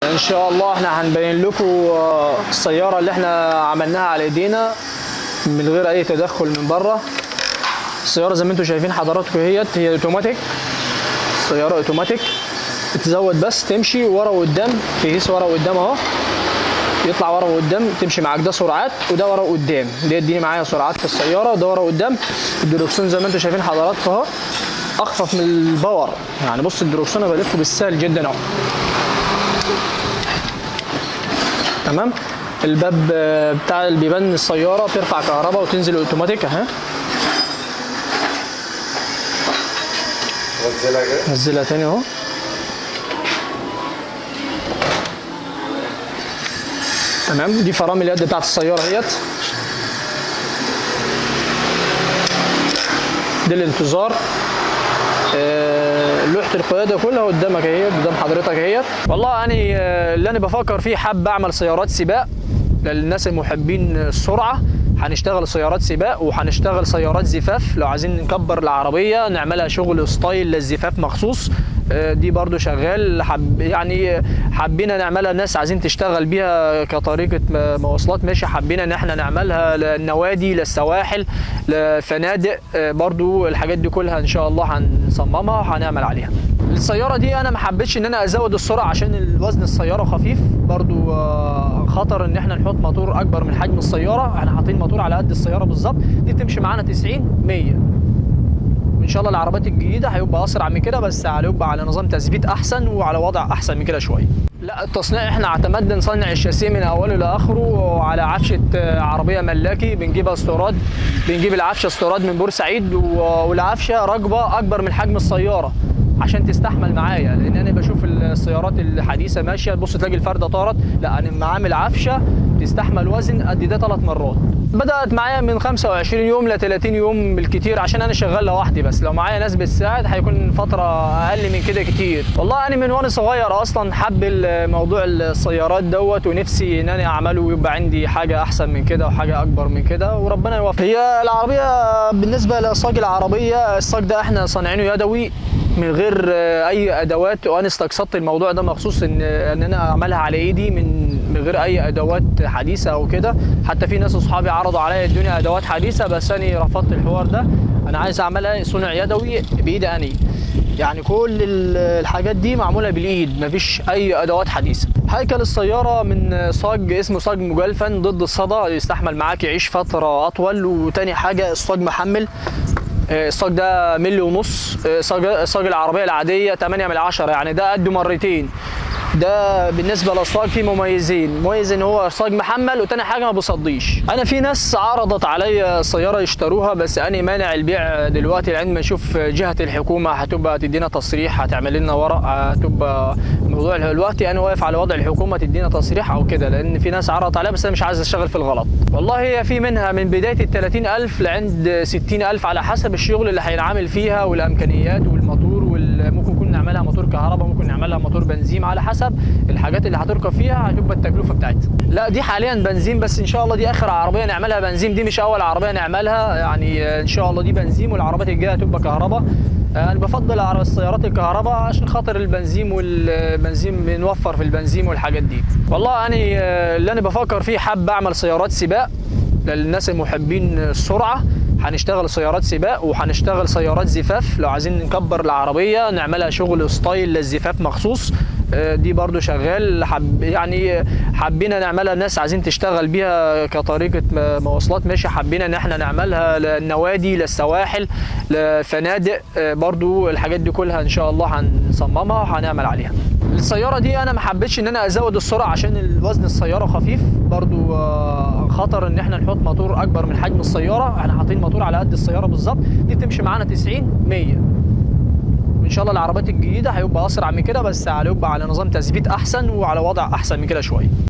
ان شاء الله احنا هنبين لكم السياره اللي احنا عملناها على ايدينا من غير اي تدخل من بره. السياره زي ما انتم شايفين حضراتكم هي اوتوماتيك، سياره اوتوماتيك بتزود بس تمشي ورا وقدام، في هيس ورا وقدام اهو، يطلع ورا وقدام تمشي معاك، ده سرعات وده ورا وقدام، دي يديني معايا سرعات في السياره وده ورا وقدام. الدركسيون زي ما انتم شايفين حضراتكم اهو اخفف من الباور، يعني بص الدركسيون انا بلفه بالسهل جدا اهو. تمام. الباب بتاع البيبان السياره بترفع كهرباء وتنزل اوتوماتيك اهي. نزلها تاني اهو. تمام. دي فرامل اليد بتاعت السياره اهيت، دي الانتظار. لوحه القياده كلها قدامك اهيت، قدام حضرتك اهيت. والله انا اللي انا بفكر فيه حابب اعمل سيارات سباق للناس المحبين السرعه. هنشتغل سيارات سباق وهنشتغل سيارات زفاف، لو عايزين نكبر العربيه نعملها شغل ستايل للزفاف مخصوص، دي برضو شغال. يعني حبينا نعملها الناس عايزين تشتغل بيها كطريقه مواصلات، ماشي. حبينا ان احنا نعملها للنوادي، للسواحل، لفنادق، برضو الحاجات دي كلها ان شاء الله هنصممها وهنعمل عليها. السياره دي انا ما حبيتش ان انا ازود السرعه عشان الوزن السياره خفيف، برضو خطر ان احنا نحط موتور اكبر من حجم السياره. احنا حاطين موتور على قد السياره بالظبط، دي تمشي معانا 90 100. ان شاء الله العربيات الجديده هيبقى اسرع من كده، بس هيبقى على نظام تثبيت احسن وعلى وضع احسن من كده شويه. لا التصنيع احنا اعتمدنا نصنع الشاسيه من اوله لاخره على عفشه عربيه ملاكي، بنجيبها استيراد، بنجيب العفشه استيراد من بورسعيد، والعفشه ركبه اكبر من حجم السياره عشان تستحمل معايا، لان انا بشوف السيارات الحديثه ماشيه تبص تلاقي الفرده طارت، لا انا عامل عفشه تستحمل وزن قد ده 3 مرات. بدات معايا من 25 يوم ل 30 يوم بالكتير، عشان انا شغال لوحدي، بس لو معايا ناس بتساعد هيكون فتره اقل من كده كتير. والله انا من وانا صغير اصلا حب موضوع السيارات دوت، ونفسي ان انا اعمله ويبقى عندي حاجه احسن من كده وحاجه اكبر من كده، وربنا يوفق. هي العربيه بالنسبه لصاج العربيه، الصاج ده احنا صانعينه يدوي من غير اي ادوات، وانا استقصدت الموضوع ده مخصوص ان انا اعملها على ايدي من غير اي ادوات حديثه او كده. حتى في ناس اصحابي عرضوا عليا الدنيا ادوات حديثه، بس انا رفضت الحوار ده. انا عايز اعملها صنع يدوي بايدي انا، يعني كل الحاجات دي معموله بالايد، مفيش اي ادوات حديثه. هيكل السياره من صاج اسمه صاج مجلفن ضد الصدى، يستحمل معاك يعيش فتره اطول. وتاني حاجه الصاج محمل، الصاج ده 1.5 مللي، صاج العربيه العاديه 8 من 10، يعني ده قده مرتين. ده بالنسبه للصاج فيه مميزين، مميز ان هو صاج محمل، وتاني حاجه ما بيصديش. انا في ناس عرضت عليا سياره يشتروها، بس انا مانع البيع دلوقتي لان ما اشوف جهه الحكومه هتبقى تدينا تصريح، هتعمل لنا ورق، هتبقى الموضوع دلوقتي انا واقف على وضع الحكومه تدينا تصريح او كده، لان في ناس عرضت عليها، بس انا مش عايز اشتغل في الغلط. والله هي في منها من بدايه ال 30,000 لعند 60,000 على حسب الشغل اللي هينعمل فيها والامكانيات والموتور، ممكن يكون نعملها موتور كهرباء، ممكن نعملها موتور بنزين، على حسب الحاجات اللي هتركب فيها هتبقى التكلفه بتاعتها. لا دي حاليا بنزين، بس ان شاء الله دي اخر عربيه نعملها بنزين، دي مش اول عربيه نعملها، يعني ان شاء الله دي بنزين، والعربيات الجايه هتبقى كهرباء. انا بفضل السيارات الكهرباء عشان خاطر البنزين، والبنزين بنوفر في البنزين والحاجات دي. والله انا اللي انا بفكر فيه حابب اعمل سيارات سباق للناس المحبين السرعه. هنشتغل سيارات سباق وهنشتغل سيارات زفاف، لو عايزين نكبر العربيه نعملها شغل ستايل للزفاف مخصوص، دي برضو شغال. يعني حبينا نعملها الناس عايزين تشتغل بيها كطريقه مواصلات، ماشي. حبينا ان احنا نعملها للنوادي، للسواحل، لفنادق، برضو الحاجات دي كلها ان شاء الله هنصممها وهنعمل عليها. السياره دي انا ما حبيتش ان انا ازود السرعه عشان الوزن السياره خفيف، برضو خطر ان احنا نحط موتور اكبر من حجم السياره. احنا حاطين موتور على قد السياره بالظبط، دي تمشي معانا 90 100. ان شاء الله العربيات الجديده هيبقى اسرع من كده، بس هيبقى على نظام تثبيت احسن وعلى وضع احسن من كده شويه.